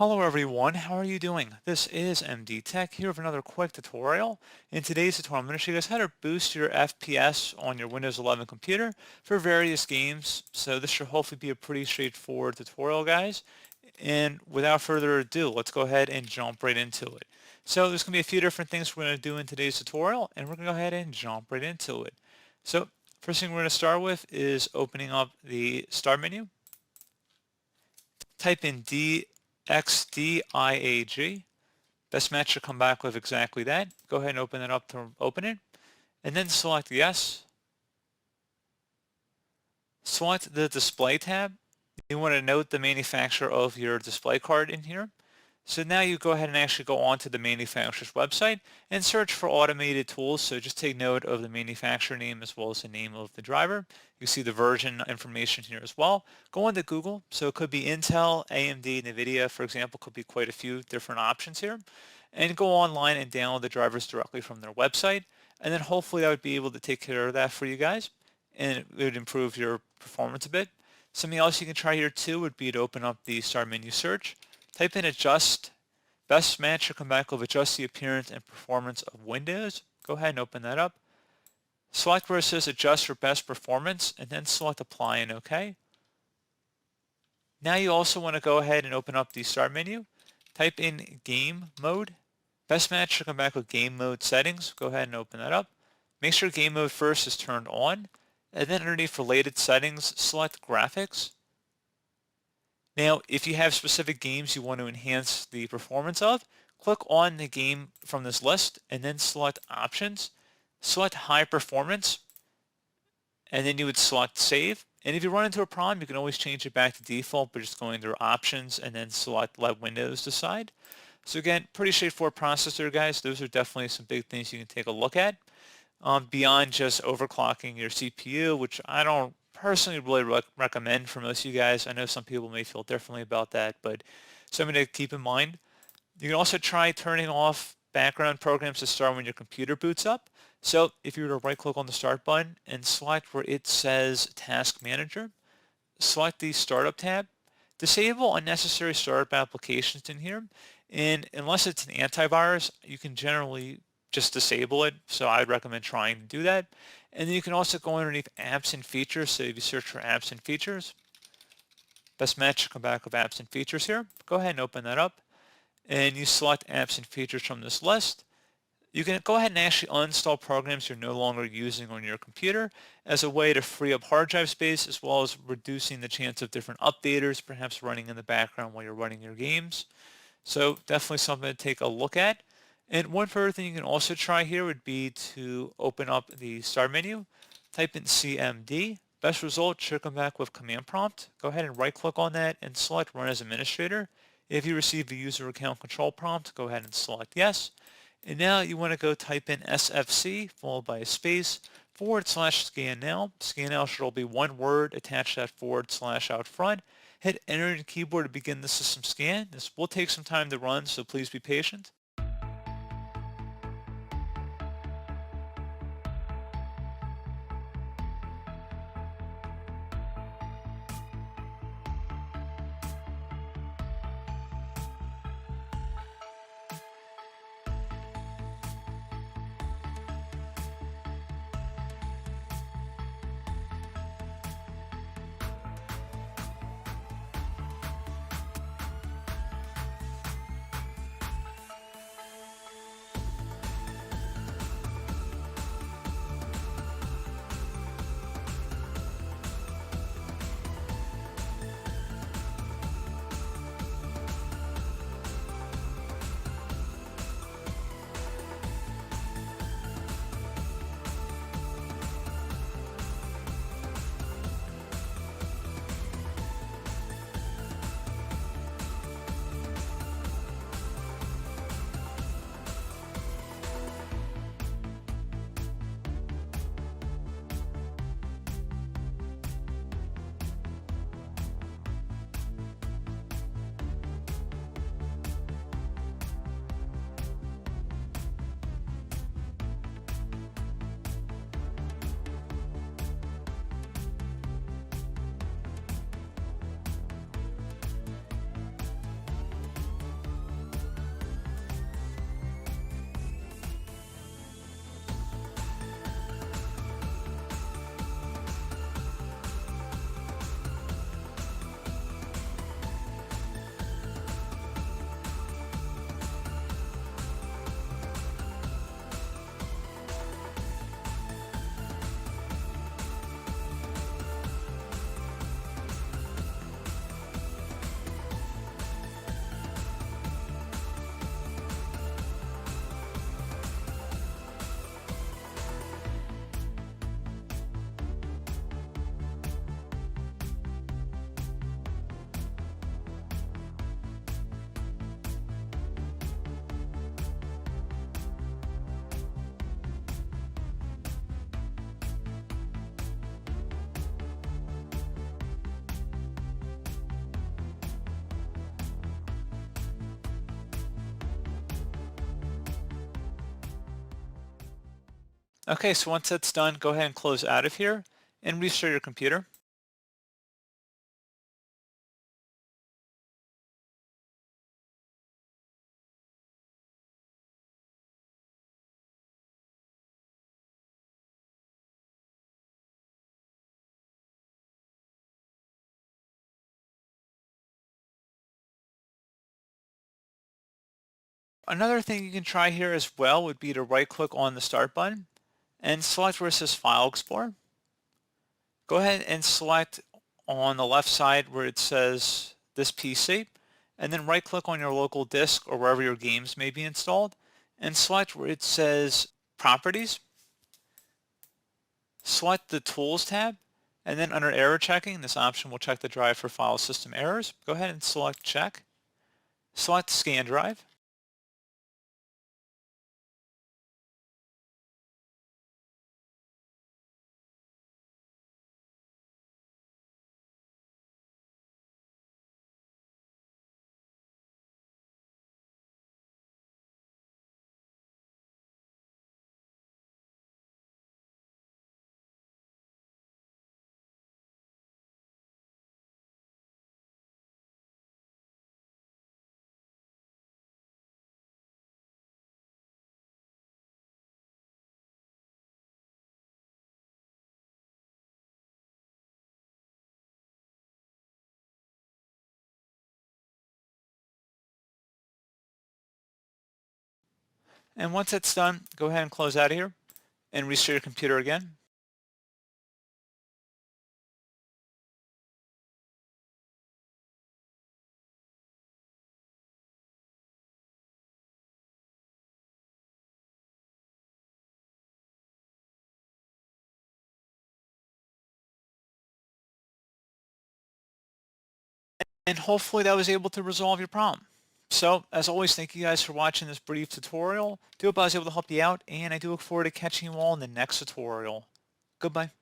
Hello everyone, how are you doing? This is MD Tech here with another quick tutorial. In today's tutorial, I'm going to show you guys how to boost your FPS on your Windows 11 computer for various games. So this should hopefully be a pretty straightforward tutorial, guys. And without further ado, let's go ahead and jump right into it. So there's going to be a few different things we're going to do in today's tutorial, and we're going to go ahead and jump right into it. So first thing we're going to start with is opening up the Start menu. Type in DXDIAG. Best match should come back with exactly that. Go ahead and open it up to open it. And then select Yes. Select the Display tab. You want to note the manufacturer of your display card in here. So now you go ahead and actually go onto the manufacturer's website and search for automated tools. So just take note of the manufacturer name as well as the name of the driver. You see the version information here as well. Go into Google. So it could be Intel, AMD, NVIDIA, for example, could be quite a few different options here. And go online and download the drivers directly from their website. And then hopefully that would be able to take care of that for you guys. And it would improve your performance a bit. Something else you can try here too would be to open up the Start menu search. Type in adjust. Best match should come back with adjust the appearance and performance of Windows. Go ahead and open that up. Select where it says adjust for best performance and then select apply and OK. Now you also want to go ahead and open up the Start menu. Type in game mode. Best match should come back with game mode settings. Go ahead and open that up. Make sure game mode first is turned on. And then underneath related settings, select graphics. Now, if you have specific games you want to enhance the performance of, click on the game from this list and then select Options. Select High Performance, and then you would select Save. And if you run into a problem, you can always change it back to default by just going through Options and then select Let Windows decide. So again, pretty straightforward process there, guys. Those are definitely some big things you can take a look at. Beyond just overclocking your CPU, which I don't personally really recommend for most of you guys. I know some people may feel differently about that, but something to keep in mind. You can also try turning off background programs to start when your computer boots up. So if you were to right click on the Start button and select where it says Task Manager, select the Startup tab, disable unnecessary startup applications in here, and unless it's an antivirus, you can generally just disable it. So I'd recommend trying to do that. And then you can also go underneath apps and features. So if you search for apps and features, best match should come back with apps and features here. Go ahead and open that up. And you select apps and features from this list. You can go ahead and actually uninstall programs you're no longer using on your computer as a way to free up hard drive space, as well as reducing the chance of different updaters perhaps running in the background while you're running your games. So definitely something to take a look at. And one further thing you can also try here would be to open up the Start menu, type in CMD. Best result should come back with command prompt. Go ahead and right click on that and select Run as Administrator. If you receive the user account control prompt, go ahead and select Yes. And now you want to go type in SFC followed by a space /scan now. Scan now should all be one word, attach that / out front. Hit enter on your keyboard to begin the system scan. This will take some time to run, so please be patient. Okay, so once that's done, go ahead and close out of here and restart your computer. Another thing you can try here as well would be to right click on the start button and select where it says File Explorer. Go ahead and select on the left side where it says this PC, and then right click on your local disk or wherever your games may be installed and select where it says Properties. Select the Tools tab, and then under Error Checking, this option will check the drive for file system errors. Go ahead and select Check. Select Scan Drive. And once it's done, go ahead and close out of here and restart your computer again. And hopefully that was able to resolve your problem. So as always, thank you guys for watching this brief tutorial. Do hope I was able to help you out, and I do look forward to catching you all in the next tutorial. Goodbye.